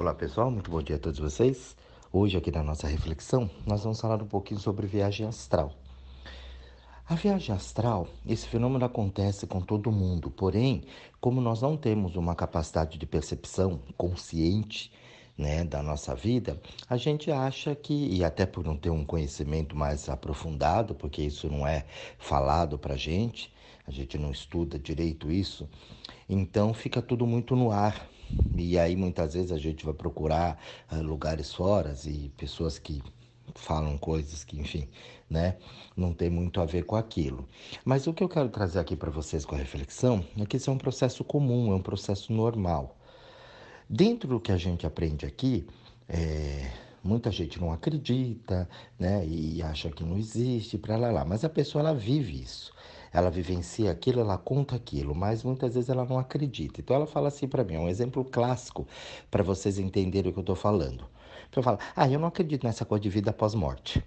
Olá pessoal, muito bom dia a todos vocês. Hoje aqui na nossa reflexão, nós vamos falar um pouquinho sobre viagem astral. A viagem astral, esse fenômeno acontece com todo mundo, porém, como nós não temos uma capacidade de percepção consciente, da nossa vida, a gente acha que, e até por não ter um conhecimento mais aprofundado, porque isso não é falado pra a gente não estuda direito isso, então fica tudo muito no ar. E aí muitas vezes a gente vai procurar lugares fora e pessoas que falam coisas que, enfim, não tem muito a ver com aquilo. Mas o que eu quero trazer aqui para vocês com a reflexão é que isso é um processo comum, é um processo normal. Dentro do que a gente aprende aqui, muita gente não acredita, e acha que não existe, para lá. Mas a pessoa, ela vive isso. Ela vivencia aquilo, ela conta aquilo, mas muitas vezes ela não acredita. Então ela fala assim para mim, é um exemplo clássico para vocês entenderem o que eu estou falando. Então eu falo, eu não acredito nessa coisa de vida após morte.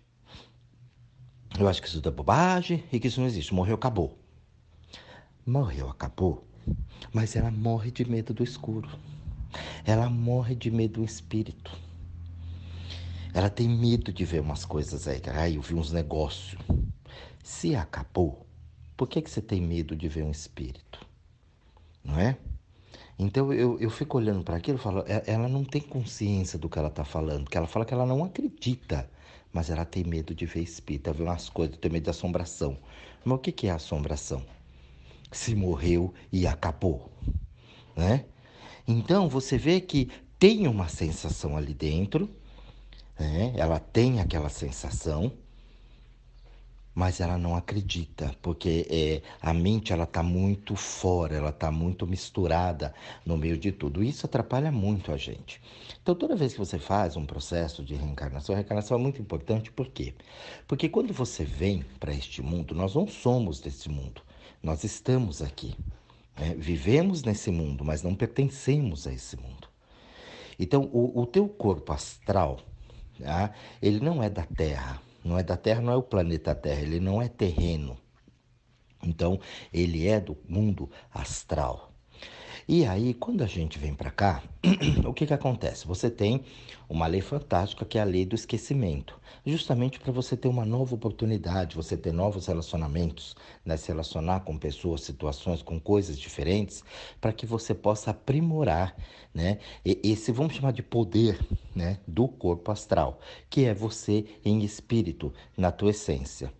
Eu acho que isso é bobagem e que isso não existe. Morreu, acabou. Morreu, acabou. Mas ela morre de medo do escuro. Ela morre de medo do espírito. Ela tem medo de ver umas coisas aí. Eu vi uns negócios. Se acabou, por que você tem medo de ver um espírito? Não é? Então eu fico olhando para aquilo e falo, ela não tem consciência do que ela está falando, porque ela fala que ela não acredita, mas ela tem medo de ver espírito, ver umas coisas, tem medo de assombração. Mas o que é assombração? Se morreu e acabou, né? Então você vê que tem uma sensação ali dentro, ela tem aquela sensação, mas ela não acredita, porque a mente ela está muito fora, ela está muito misturada no meio de tudo. Isso atrapalha muito a gente. Então, toda vez que você faz um processo de reencarnação, a reencarnação é muito importante, por quê? Porque quando você vem para este mundo, nós não somos desse mundo, nós estamos aqui. Vivemos nesse mundo, mas não pertencemos a esse mundo. Então, o teu corpo astral, ele não é da Terra. Não é da Terra, não é o planeta Terra, ele não é terreno. Então, ele é do mundo astral. E aí, quando a gente vem para cá, o que acontece? Você tem uma lei fantástica que é a lei do esquecimento, justamente para você ter uma nova oportunidade, você ter novos relacionamentos, se relacionar com pessoas, situações, com coisas diferentes, para que você possa aprimorar, esse, vamos chamar de poder, do corpo astral, que é você em espírito, na tua essência.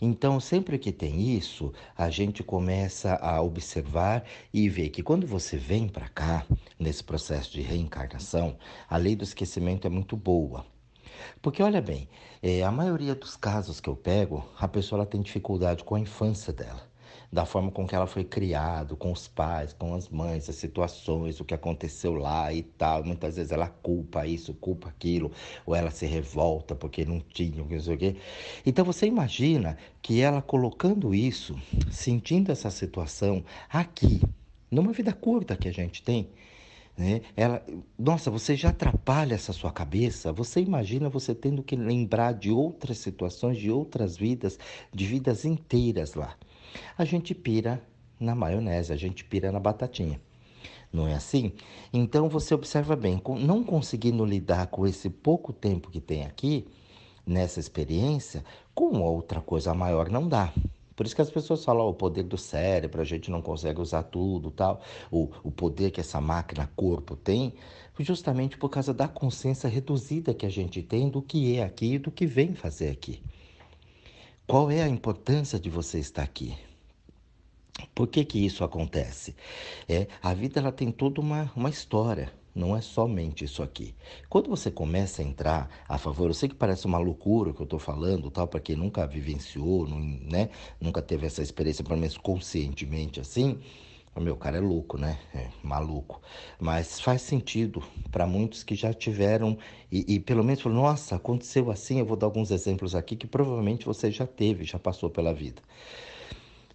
Então, sempre que tem isso, a gente começa a observar e ver que quando você vem para cá, nesse processo de reencarnação, a lei do esquecimento é muito boa. Porque, olha bem, a maioria dos casos que eu pego, a pessoa ela tem dificuldade com a infância dela. Da forma com que ela foi criada, com os pais, com as mães, as situações, o que aconteceu lá e tal. Muitas vezes ela culpa isso, culpa aquilo, ou ela se revolta porque não tinha, não sei o quê. Então você imagina que ela colocando isso, sentindo essa situação aqui, numa vida curta que a gente tem, nossa, você já atrapalha essa sua cabeça. Você imagina você tendo que lembrar de outras situações, de outras vidas, de vidas inteiras lá. A gente pira na maionese, a gente pira na batatinha. Não é assim? Então você observa bem, não conseguindo lidar com esse pouco tempo que tem aqui, nessa experiência, com outra coisa maior não dá. Por isso que as pessoas falam, o poder do cérebro, a gente não consegue usar tudo, tal. O poder que essa máquina corpo tem, justamente por causa da consciência reduzida que a gente tem do que é aqui e do que vem fazer aqui. Qual é a importância de você estar aqui? Por que isso acontece? A vida ela tem toda uma história, não é somente isso aqui. Quando você começa a entrar a favor, eu sei que parece uma loucura o que eu estou falando, tal, para quem nunca vivenciou, nunca teve essa experiência, pelo menos conscientemente assim, o meu cara é louco, né? É maluco. Mas faz sentido para muitos que já tiveram e pelo menos falam, nossa, aconteceu assim, eu vou dar alguns exemplos aqui que provavelmente você já teve, já passou pela vida.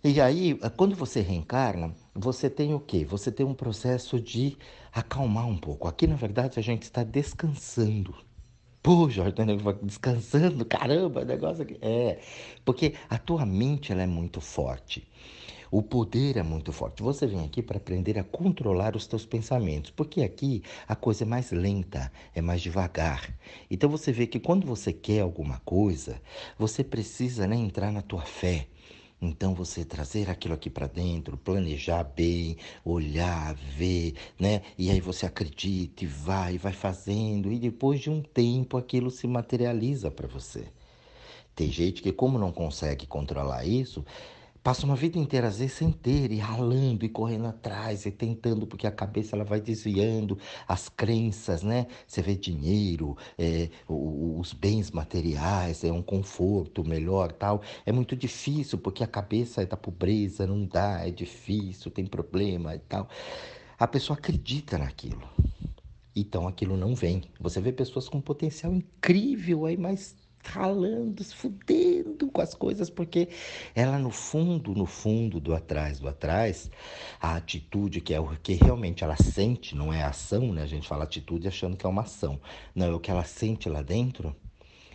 E aí, quando você reencarna, você tem o quê? Você tem um processo de acalmar um pouco. Aqui, na verdade, a gente está descansando. Pô, Jorge, descansando, caramba, o negócio aqui. Porque a tua mente ela é muito forte. O poder é muito forte. Você vem aqui para aprender a controlar os teus pensamentos, porque aqui a coisa é mais lenta, é mais devagar. Então você vê que quando você quer alguma coisa, você precisa, né, entrar na tua fé. Então você trazer aquilo aqui para dentro, planejar bem, olhar, ver, né? E aí você acredita e vai fazendo e depois de um tempo aquilo se materializa para você. Tem gente que, como não consegue controlar isso, passa uma vida inteira, às vezes, sem ter, e ralando, e correndo atrás, e tentando, porque a cabeça ela vai desviando as crenças, né? Você vê dinheiro, os bens materiais, é um conforto melhor, tal. É muito difícil, porque a cabeça é da pobreza, não dá, é difícil, tem problema e tal. A pessoa acredita naquilo. Então aquilo não vem. Você vê pessoas com potencial incrível aí, mas ralando, se fudendo com as coisas, porque ela no fundo do atrás, a atitude que é o que realmente ela sente, não é a ação, né? A gente fala atitude achando que é uma ação. Não, é o que ela sente lá dentro.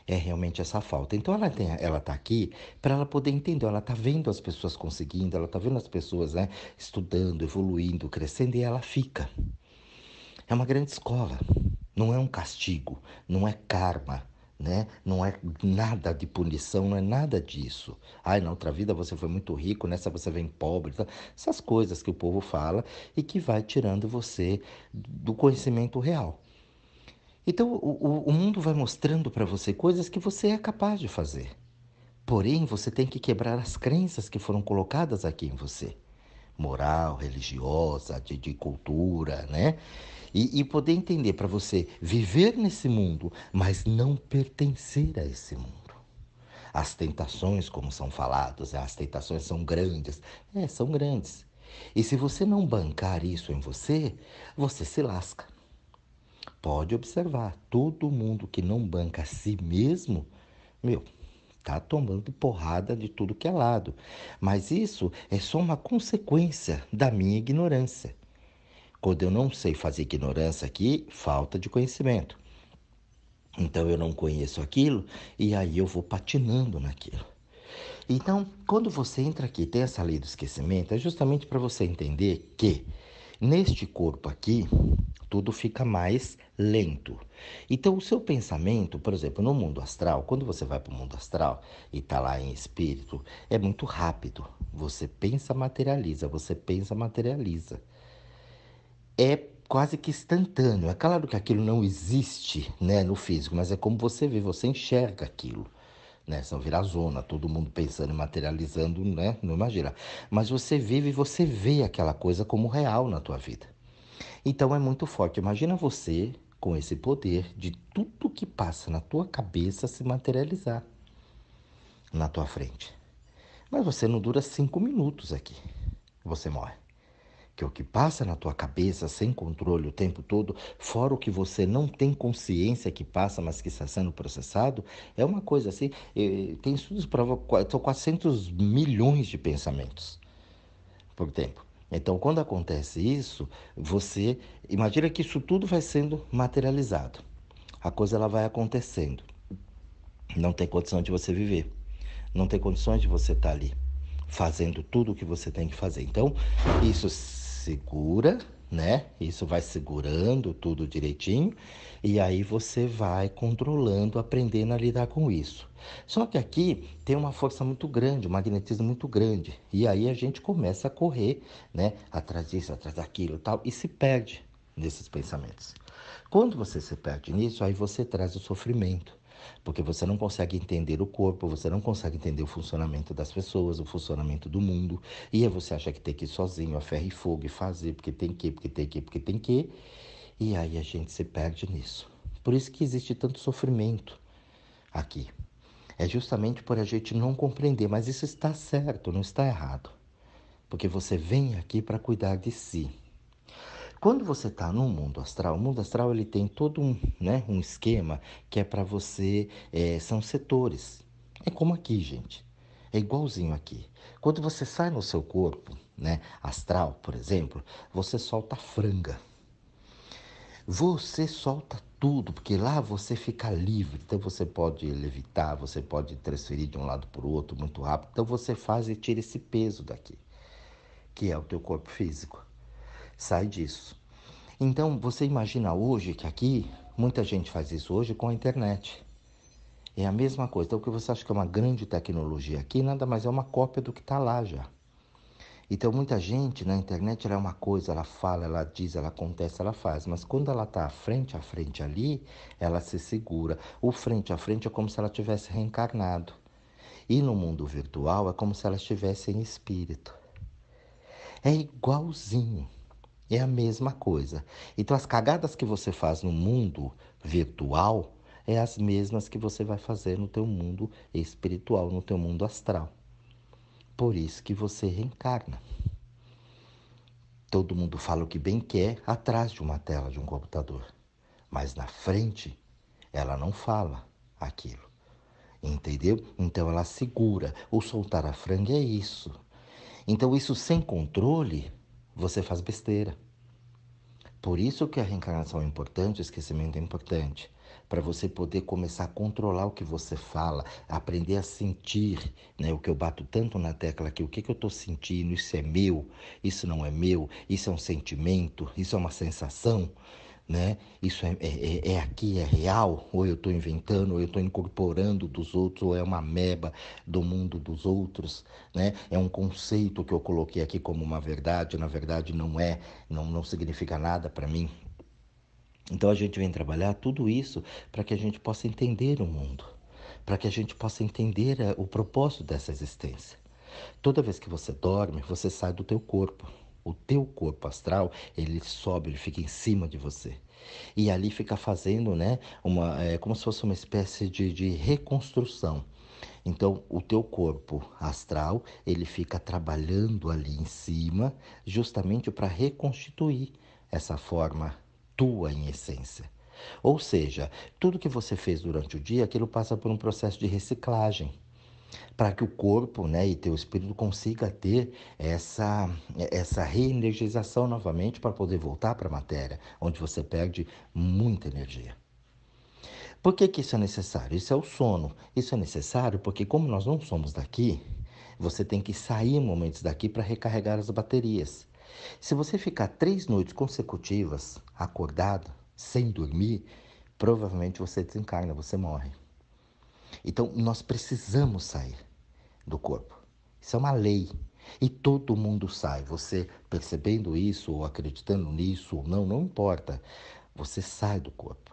É realmente essa falta. Então ela tá aqui para ela poder entender. Ela tá vendo as pessoas conseguindo, ela tá vendo as pessoas, né, estudando, evoluindo, crescendo e ela fica. É uma grande escola. Não é um castigo, não é karma, né? Não é nada de punição, não é nada disso. Ai, na outra vida você foi muito rico, nessa você vem pobre. Então, essas coisas que o povo fala e que vai tirando você do conhecimento real. Então, o mundo vai mostrando para você coisas que você é capaz de fazer. Porém, você tem que quebrar as crenças que foram colocadas aqui em você. Moral, religiosa, de cultura, né? E poder entender para você viver nesse mundo, mas não pertencer a esse mundo. As tentações, como são faladas, as tentações são grandes. É, são grandes. E se você não bancar isso em você, você se lasca. Pode observar, todo mundo que não banca a si mesmo, meu, tá tomando porrada de tudo que é lado. Mas isso é só uma consequência da minha ignorância. Quando eu não sei fazer ignorância aqui, falta de conhecimento. Então eu não conheço aquilo e aí eu vou patinando naquilo. Então, quando você entra aqui e tem essa lei do esquecimento, é justamente para você entender que neste corpo aqui, tudo fica mais lento. Então, o seu pensamento, por exemplo, no mundo astral, quando você vai para o mundo astral e está lá em espírito, é muito rápido. Você pensa, materializa, você pensa, materializa. É quase que instantâneo. É claro que aquilo não existe, né, no físico, mas é como você vê, você enxerga aquilo. Né? São virar zona, todo mundo pensando e materializando, né? Não imagina. Mas você vive e você vê aquela coisa como real na tua vida. Então é muito forte. Imagina você com esse poder de tudo que passa na tua cabeça se materializar na tua frente. Mas você não dura 5 minutos aqui. Você morre. Que o que passa na tua cabeça sem controle o tempo todo, fora o que você não tem consciência que passa, mas que está sendo processado, é uma coisa assim. Tem estudos que provam que são 400 milhões de pensamentos por tempo. Então, quando acontece isso, você imagina que isso tudo vai sendo materializado. A coisa ela vai acontecendo. Não tem condição de você viver. Não tem condições de você estar ali fazendo tudo o que você tem que fazer. Então, isso segura, né? Isso vai segurando tudo direitinho e aí você vai controlando, aprendendo a lidar com isso. Só que aqui tem uma força muito grande, um magnetismo muito grande. E aí a gente começa a correr, né? Atrás disso, atrás daquilo e tal, e se perde nesses pensamentos. Quando você se perde nisso, aí você traz o sofrimento. Porque você não consegue entender o corpo, você não consegue entender o funcionamento das pessoas, o funcionamento do mundo. E aí você acha que tem que ir sozinho, a ferro e fogo, e fazer, porque tem que, porque tem que, porque tem que. E aí a gente se perde nisso. Por isso que existe tanto sofrimento aqui. É justamente por a gente não compreender, mas isso está certo, não está errado. Porque você vem aqui para cuidar de si. Quando você está no mundo astral, o mundo astral ele tem todo um, né, um esquema que é para você, são setores. É como aqui, gente. É igualzinho aqui. Quando você sai no seu corpo, né, astral, por exemplo, você solta a franga. Você solta tudo, porque lá você fica livre. Então você pode levitar, você pode transferir de um lado para o outro muito rápido. Então você faz e tira esse peso daqui. que é o teu corpo físico. Sai disso. Então, você imagina hoje que aqui, muita gente faz isso hoje com a internet. É a mesma coisa. Então, o que você acha que é uma grande tecnologia aqui, nada mais é uma cópia do que está lá já. Então, muita gente na internet, ela é uma coisa, ela fala, ela diz, ela acontece, ela faz. Mas quando ela está frente a frente ali, ela se segura. O frente a frente é como se ela tivesse reencarnado. E no mundo virtual é como se ela estivesse em espírito. É igualzinho. É a mesma coisa. Então, as cagadas que você faz no mundo virtual é as mesmas que você vai fazer no teu mundo espiritual, no teu mundo astral. Por isso que você reencarna. Todo mundo fala o que bem quer atrás de uma tela de um computador. Mas na frente, ela não fala aquilo. Entendeu? Então ela segura. O soltar a franga é isso. Então isso sem controle, você faz besteira. Por isso que a reencarnação é importante, o esquecimento é importante. Para você poder começar a controlar o que você fala, aprender a sentir, né? O que eu bato tanto na tecla aqui, o que eu estou sentindo, isso é meu, isso não é meu, isso é um sentimento, isso é uma sensação, né? Isso é aqui, é real, ou eu estou inventando, ou eu estou incorporando dos outros, ou é uma ameba do mundo dos outros, né? É um conceito que eu coloquei aqui como uma verdade, na verdade não é, não significa nada para mim. Então a gente vem trabalhar tudo isso para que a gente possa entender o mundo, para que a gente possa entender o propósito dessa existência. Toda vez que você dorme, você sai do teu corpo. O teu corpo astral, ele sobe, ele fica em cima de você. E ali fica fazendo, né, como se fosse uma espécie de reconstrução. Então, o teu corpo astral, ele fica trabalhando ali em cima, justamente para reconstituir essa forma tua em essência. Ou seja, tudo que você fez durante o dia, aquilo passa por um processo de reciclagem para que o corpo, né, e teu espírito consiga ter essa reenergização novamente para poder voltar para a matéria, onde você perde muita energia. Por que que isso é necessário? Isso é o sono. Isso é necessário porque como nós não somos daqui, você tem que sair em momentos daqui para recarregar as baterias. Se você ficar 3 noites consecutivas acordado, sem dormir, provavelmente você desencarna, você morre. Então, nós precisamos sair do corpo. Isso é uma lei. E todo mundo sai. Você percebendo isso, ou acreditando nisso, ou não, não importa. Você sai do corpo.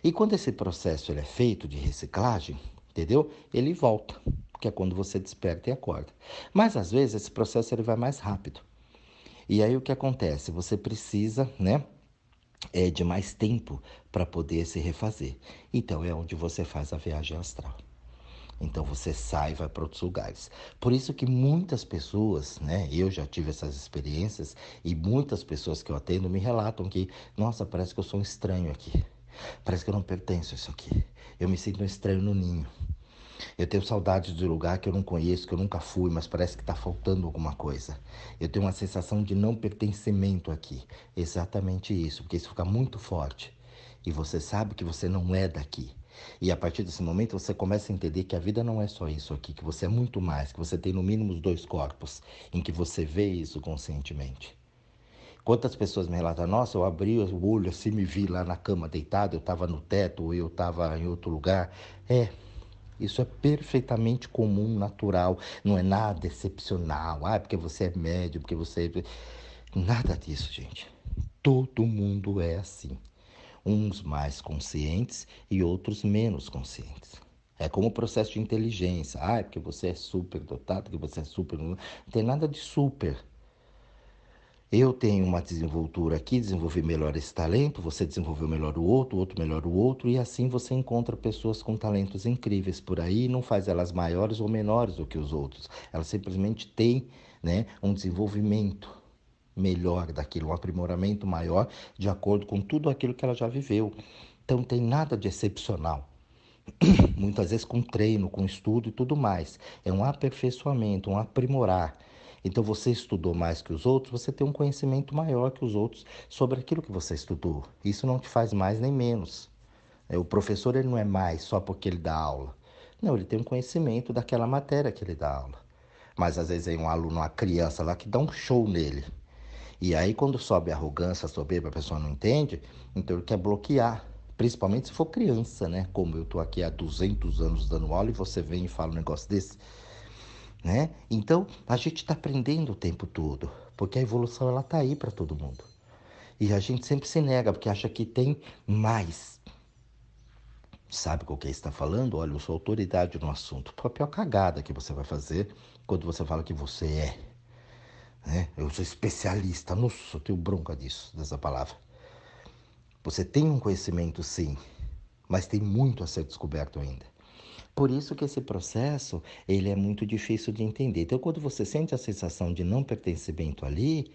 E quando esse processo ele é feito de reciclagem, entendeu? Ele volta, que é quando você desperta e acorda. Mas às vezes esse processo ele vai mais rápido. E aí o que acontece? Você precisa, né? De mais tempo para poder se refazer. Então é onde você faz a viagem astral. Então você sai e vai para outros lugares. Por isso que muitas pessoas, né? Eu já tive essas experiências e muitas pessoas que eu atendo me relatam que, nossa, parece que eu sou um estranho aqui. Parece que eu não pertenço a isso aqui. Eu me sinto um estranho no ninho. Eu tenho saudades de um lugar que eu não conheço, que eu nunca fui, mas parece que está faltando alguma coisa. Eu tenho uma sensação de não pertencimento aqui. Exatamente isso, porque isso fica muito forte. E você sabe que você não é daqui. E a partir desse momento você começa a entender que a vida não é só isso aqui, que você é muito mais, que você tem no mínimo os 2 corpos, em que você vê isso conscientemente. Quantas pessoas me relatam, nossa, eu abri o olho assim, me vi lá na cama deitado, eu estava no teto, ou eu estava em outro lugar. Isso é perfeitamente comum, natural, não é nada excepcional. Ah, porque você é médio, porque você... Nada disso, gente. Todo mundo é assim. Uns mais conscientes e outros menos conscientes. É como o processo de inteligência. Ah, é porque você é super dotado, porque você é super... Não tem nada de super. Eu tenho uma desenvoltura aqui, desenvolvi melhor esse talento, você desenvolveu melhor o outro melhor o outro, e assim você encontra pessoas com talentos incríveis por aí, não faz elas maiores ou menores do que os outros. Elas simplesmente têm, né, um desenvolvimento melhor daquilo, um aprimoramento maior de acordo com tudo aquilo que ela já viveu. Então não tem nada de excepcional. Muitas vezes com treino, com estudo e tudo mais. É um aperfeiçoamento, um aprimorar. Então você estudou mais que os outros, você tem um conhecimento maior que os outros sobre aquilo que você estudou. Isso não te faz mais nem menos. O professor ele não é mais só porque ele dá aula. Não, ele tem um conhecimento daquela matéria que ele dá aula. Mas às vezes vem um aluno, uma criança lá que dá um show nele. E aí quando sobe a arrogância, a soberba, a pessoa não entende, então ele quer bloquear. Principalmente se for criança, né? Como eu tô aqui há 200 anos dando aula e você vem e fala um negócio desse, né? Então a gente está aprendendo o tempo todo, porque a evolução ela tá aí para todo mundo. E a gente sempre se nega, porque acha que tem mais. Sabe com quem está falando? Olha, eu sou autoridade no assunto. A pior cagada que você vai fazer quando você fala que você é, né? Eu sou especialista. Nossa, eu tenho bronca disso, dessa palavra. Você tem um conhecimento, sim, mas tem muito a ser descoberto ainda. Por isso que esse processo, ele é muito difícil de entender. Então, quando você sente a sensação de não pertencimento ali,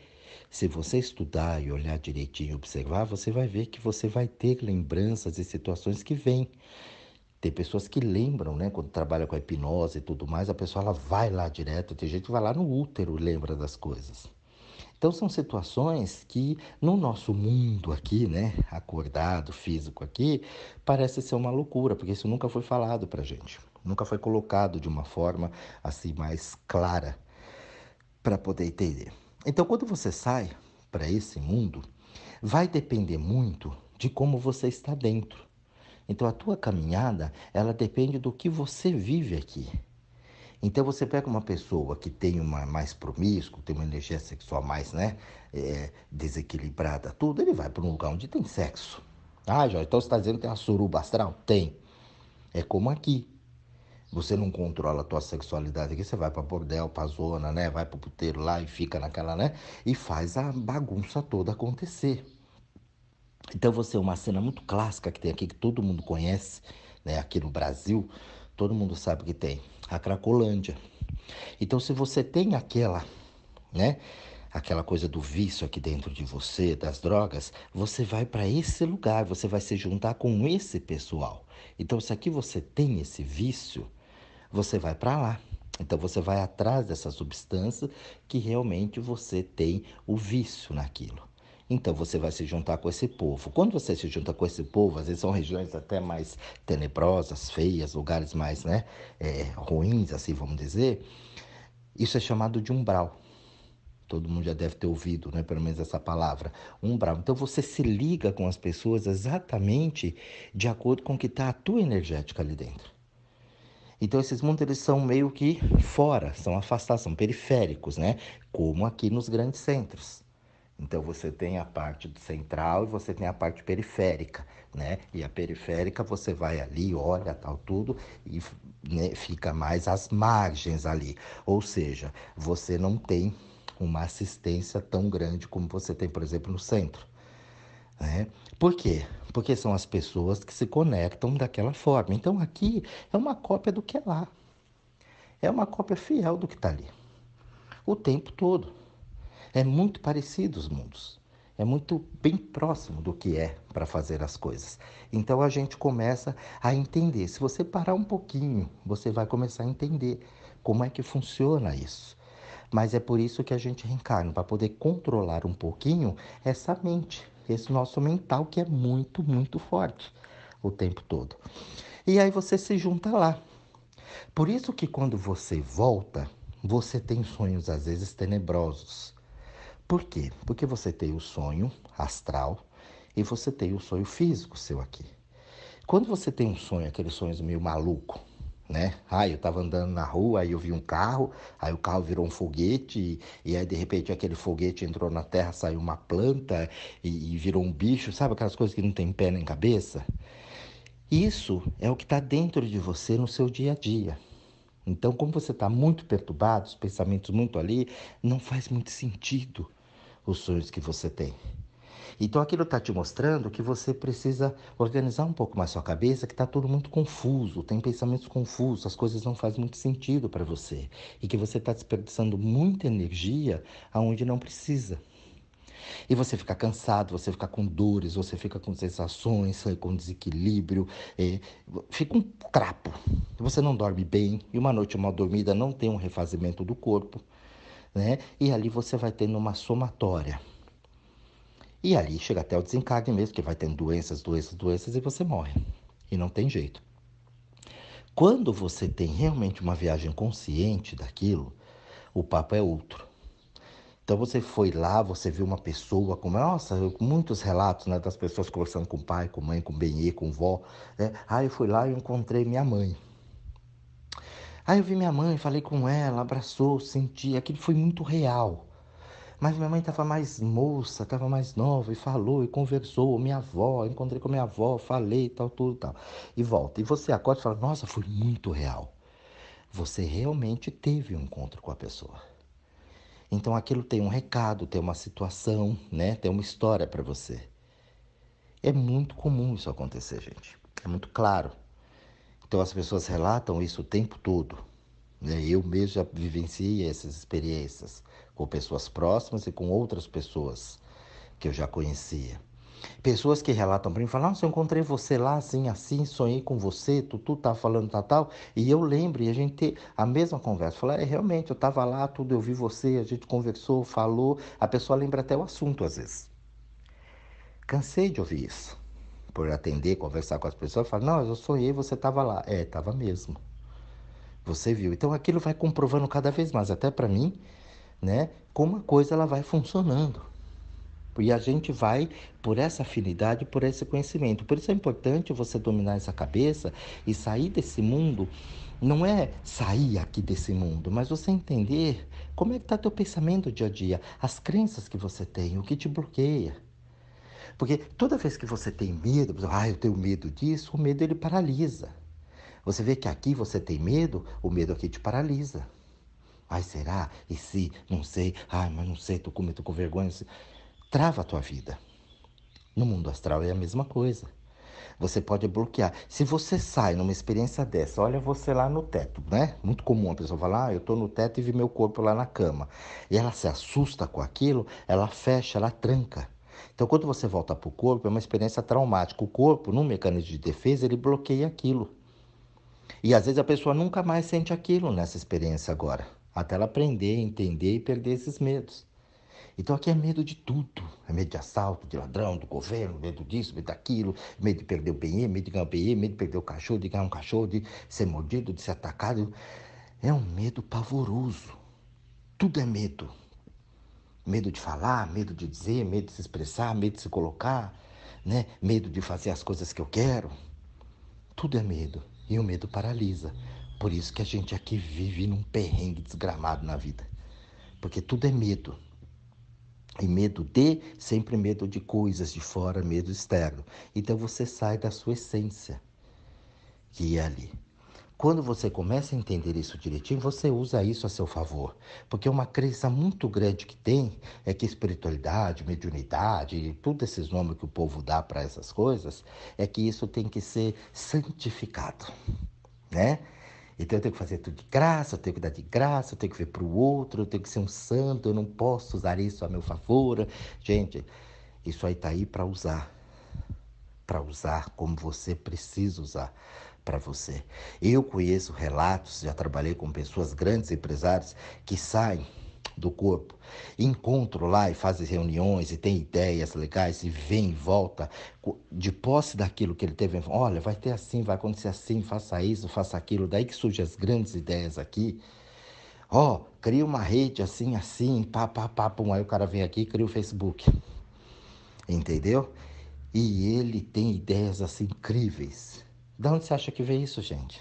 se você estudar e olhar direitinho, observar, você vai ver que você vai ter lembranças e situações que vêm. Tem pessoas que lembram, né? Quando trabalha com a hipnose e tudo mais, a pessoa ela vai lá direto. Tem gente que vai lá no útero e lembra das coisas. Então são situações que no nosso mundo aqui, né, acordado, físico aqui, parece ser uma loucura, porque isso nunca foi falado pra gente. Nunca foi colocado de uma forma assim mais clara para poder entender. Então quando você sai para esse mundo, vai depender muito de como você está dentro. Então a tua caminhada, ela depende do que você vive aqui. Então você pega uma pessoa que tem uma mais promíscuo, tem uma energia sexual mais, né, desequilibrada, tudo, ele vai para um lugar onde tem sexo. Ah, Jó, então você está dizendo que tem uma suruba astral? Tem. É como aqui. Você não controla a tua sexualidade aqui, você vai para bordel, para zona, né, vai para o puteiro lá e fica naquela, né, e faz a bagunça toda acontecer. Então você, uma cena muito clássica que tem aqui, que todo mundo conhece, né, aqui no Brasil, todo mundo sabe que tem, a Cracolândia. Então se você tem aquela, né, aquela coisa do vício aqui dentro de você, das drogas, você vai para esse lugar, você vai se juntar com esse pessoal. Então se aqui você tem esse vício, você vai para lá. Então você vai atrás dessa substância que realmente você tem o vício naquilo. Então você vai se juntar com esse povo. Quando você se junta com esse povo, às vezes são regiões até mais tenebrosas, feias, lugares mais, né, ruins, assim vamos dizer. Isso é chamado de umbral. Todo mundo já deve ter ouvido, né, pelo menos essa palavra, umbral. Então você se liga com as pessoas exatamente de acordo com o que está a tua energética ali dentro. Então esses mundos eles são meio que fora, são afastados, são periféricos, né? Como aqui nos grandes centros. Então você tem a parte central e você tem a parte periférica, né? E a periférica você vai ali, olha tal tudo e, né, fica mais às margens ali. Ou seja, você não tem uma assistência tão grande como você tem, por exemplo, no centro, né? Por quê? Porque são as pessoas que se conectam daquela forma. Então aqui é uma cópia do que é lá. É uma cópia fiel do que está ali. O tempo todo. É muito parecido os mundos. É muito bem próximo do que é para fazer as coisas. Então a gente começa a entender. Se você parar um pouquinho, você vai começar a entender como é que funciona isso. Mas é por isso que a gente reencarna, para poder controlar um pouquinho essa mente, esse nosso mental que é muito, muito forte o tempo todo. E aí você se junta lá. Por isso que quando você volta, você tem sonhos às vezes tenebrosos. Por quê? Porque você tem o sonho astral e você tem o sonho físico seu aqui. Quando você tem um sonho, aqueles sonhos meio maluco, né? Ah, eu tava andando na rua, aí eu vi um carro, aí o carro virou um foguete, e aí de repente aquele foguete entrou na terra, saiu uma planta e virou um bicho, sabe aquelas coisas que não tem pé nem cabeça? Isso é o que está dentro de você no seu dia a dia. Então, como você está muito perturbado, os pensamentos muito ali, não faz muito sentido os sonhos que você tem. Então aquilo está te mostrando que você precisa organizar um pouco mais sua cabeça, que está tudo muito confuso, tem pensamentos confusos, as coisas não fazem muito sentido para você. E que você está desperdiçando muita energia aonde não precisa. E você fica cansado, você fica com dores, você fica com sensações, com desequilíbrio, fica um crapo. Você não dorme bem, e uma noite mal dormida não tem um refazimento do corpo, né? E ali você vai tendo uma somatória. E ali chega até o desencarne mesmo, que vai tendo doenças, doenças, doenças, e você morre. E não tem jeito. Quando você tem realmente uma viagem consciente daquilo, o papo é outro. Então você foi lá, você viu uma pessoa, como nossa, muitos relatos, né, das pessoas conversando com o pai, com mãe, com benê, com vó. Né? Eu fui lá e encontrei minha mãe. Aí eu vi minha mãe, falei com ela, abraçou, senti, aquilo foi muito real. Mas minha mãe estava mais moça, estava mais nova, e falou, e conversou, minha avó, encontrei com minha avó, falei, tal, tudo, tal. E volta. E você acorda e fala, nossa, foi muito real. Você realmente teve um encontro com a pessoa. Então aquilo tem um recado, tem uma situação, né? Tem uma história para você. É muito comum isso acontecer, gente. É muito claro. Então as pessoas relatam isso o tempo todo. Né? Eu mesmo já vivenciei essas experiências com pessoas próximas e com outras pessoas que eu já conhecia. Pessoas que relatam para mim, falam, nossa, eu encontrei você lá, assim, assim, sonhei com você, tu tá falando tal, e eu lembro, e a gente tem a mesma conversa. Fala, realmente, eu tava lá, tudo, eu vi você, a gente conversou, falou, a pessoa lembra até o assunto às vezes. Cansei de ouvir isso. Por atender, conversar com as pessoas, falo, não, eu sonhei, você tava lá. Tava mesmo. Você viu. Então aquilo vai comprovando cada vez mais, até para mim, né, como a coisa ela vai funcionando. E a gente vai por essa afinidade, por esse conhecimento. Por isso é importante você dominar essa cabeça e sair desse mundo. Não é sair aqui desse mundo, mas você entender como é que está teu pensamento dia a dia, as crenças que você tem, o que te bloqueia. Porque toda vez que você tem medo, eu tenho medo disso, o medo ele paralisa. Você vê que aqui você tem medo, o medo aqui te paralisa. Ai, será? E se? Não sei. Ai, mas não sei, tô com medo, tô com vergonha. Trava a tua vida. No mundo astral é a mesma coisa. Você pode bloquear. Se você sai numa experiência dessa, olha você lá no teto, né? Muito comum a pessoa falar, eu tô no teto e vi meu corpo lá na cama. E ela se assusta com aquilo, ela fecha, ela tranca. Então, quando você volta para o corpo, é uma experiência traumática. O corpo, num mecanismo de defesa, ele bloqueia aquilo. E às vezes a pessoa nunca mais sente aquilo nessa experiência agora. Até ela aprender, entender e perder esses medos. Então aqui é medo de tudo. É medo de assalto, de ladrão, do governo, medo disso, medo daquilo, medo de perder o bem, medo de ganhar o bem, medo de perder o cachorro, de ganhar um cachorro, de ser mordido, de ser atacado. É um medo pavoroso. Tudo é medo. Medo de falar, medo de dizer, medo de se expressar, medo de se colocar, né? Medo de fazer as coisas que eu quero. Tudo é medo. E o medo paralisa. Por isso que a gente aqui vive num perrengue desgramado na vida. Porque tudo é medo. E medo de, sempre medo de coisas de fora, medo externo. Então você sai da sua essência, que é ali. Quando você começa a entender isso direitinho, você usa isso a seu favor. Porque uma crença muito grande que tem é que espiritualidade, mediunidade, todos esses nomes que o povo dá para essas coisas, é que isso tem que ser santificado, né? Então eu tenho que fazer tudo de graça, eu tenho que dar de graça, eu tenho que ver para o outro, eu tenho que ser um santo, eu não posso usar isso a meu favor. Gente, isso aí está aí para usar como você precisa usar para você. Eu conheço relatos, já trabalhei com pessoas, grandes empresários, que saem do corpo, encontram lá e fazem reuniões e tem ideias legais e vem e volta de posse daquilo que ele teve. Olha, vai ter assim, vai acontecer assim, faça isso, faça aquilo. Daí que surgem as grandes ideias aqui. Cria uma rede assim, assim, pum. Aí o cara vem aqui e cria o Facebook. Entendeu? E ele tem ideias assim incríveis. De onde você acha que vê isso, gente?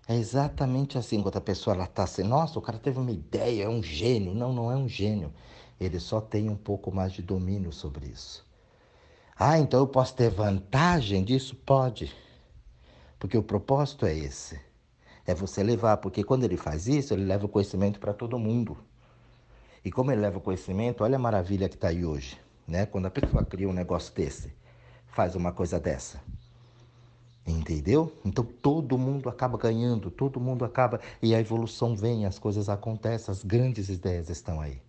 É exatamente assim, quando a pessoa ela tá assim, nossa, o cara teve uma ideia, é um gênio. Não, não é um gênio. Ele só tem um pouco mais de domínio sobre isso. Então eu posso ter vantagem disso? Pode. Porque o propósito é esse. É você levar, porque quando ele faz isso, ele leva o conhecimento para todo mundo. E como ele leva o conhecimento, olha a maravilha que está aí hoje, né? Quando a pessoa cria um negócio desse, faz uma coisa dessa. Entendeu? Então todo mundo acaba ganhando, todo mundo acaba. E a evolução vem, as coisas acontecem, as grandes ideias estão aí.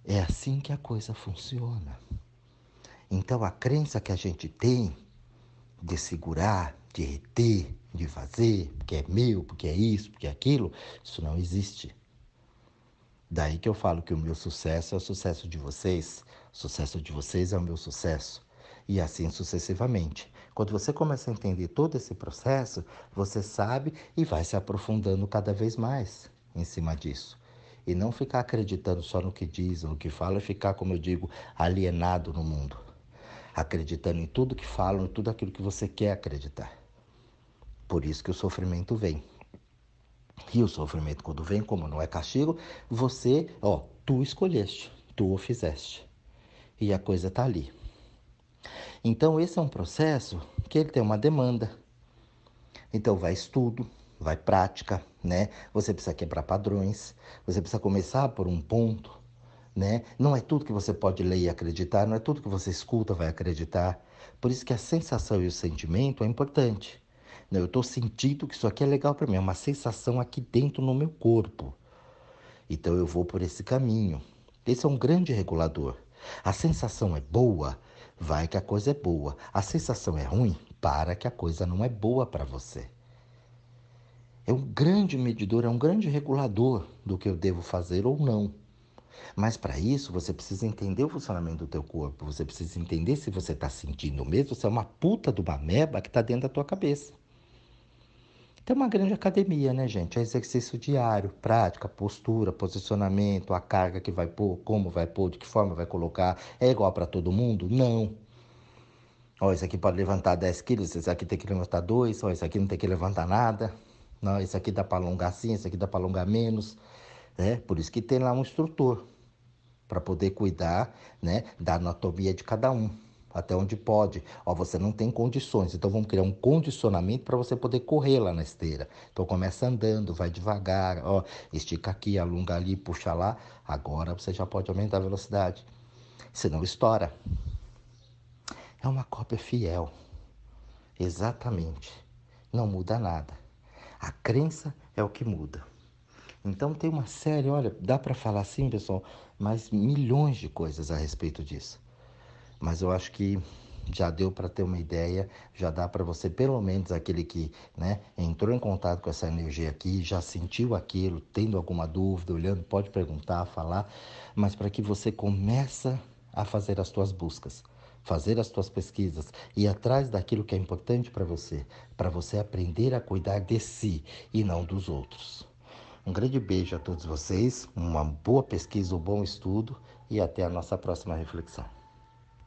É assim que a coisa funciona. Então a crença que a gente tem de segurar, de reter, de fazer, porque é meu, porque é isso, porque é aquilo, isso não existe. Daí que eu falo que o meu sucesso é o sucesso de vocês é o meu sucesso. E assim sucessivamente. Quando você começa a entender todo esse processo, você sabe e vai se aprofundando cada vez mais em cima disso. E não ficar acreditando só no que diz, no que fala, e ficar, como eu digo, alienado no mundo. Acreditando em tudo que falam, em tudo aquilo que você quer acreditar. Por isso que o sofrimento vem. E o sofrimento, quando vem, como não é castigo, tu escolheste, tu o fizeste. E a coisa está ali. Então, esse é um processo que ele tem uma demanda. Então, vai estudo, vai prática, né? Você precisa quebrar padrões, você precisa começar por um ponto, né? Não é tudo que você pode ler e acreditar, não é tudo que você escuta vai acreditar. Por isso que a sensação e o sentimento é importante. Eu estou sentindo que isso aqui é legal para mim, é uma sensação aqui dentro no meu corpo. Então eu vou por esse caminho. Esse é um grande regulador. A sensação é boa, vai que a coisa é boa. A sensação é ruim, para que a coisa não é boa para você. É um grande medidor, é um grande regulador do que eu devo fazer ou não. Mas para isso você precisa entender o funcionamento do teu corpo. Você precisa entender se você está sentindo mesmo, se é uma puta de uma meba que está dentro da tua cabeça. Tem uma grande academia, né, gente? É exercício diário, prática, postura, posicionamento, a carga que vai pôr, como vai pôr, de que forma vai colocar. É igual para todo mundo? Não. Ó, esse aqui pode levantar 10 quilos, esse aqui tem que levantar 2, ó, esse aqui não tem que levantar nada. Não, esse aqui dá para alongar sim, esse aqui dá para alongar menos. Né? Por isso que tem lá um instrutor, para poder cuidar, né, da anatomia de cada um. Até onde pode. Ó, você não tem condições, então vamos criar um condicionamento para você poder correr lá na esteira. Então começa andando, vai devagar, ó, estica aqui, alonga ali, puxa lá. Agora você já pode aumentar a velocidade. Senão estoura. É uma cópia fiel. Exatamente. Não muda nada. A crença é o que muda. Então tem uma série, olha, dá para falar assim, pessoal, mas milhões de coisas a respeito disso. Mas eu acho que já deu para ter uma ideia, já dá para você, pelo menos aquele que, né, entrou em contato com essa energia aqui, já sentiu aquilo, tendo alguma dúvida, olhando, pode perguntar, falar, mas para que você comece a fazer as tuas buscas, fazer as tuas pesquisas, ir atrás daquilo que é importante para você aprender a cuidar de si e não dos outros. Um grande beijo a todos vocês, uma boa pesquisa, um bom estudo e até a nossa próxima reflexão.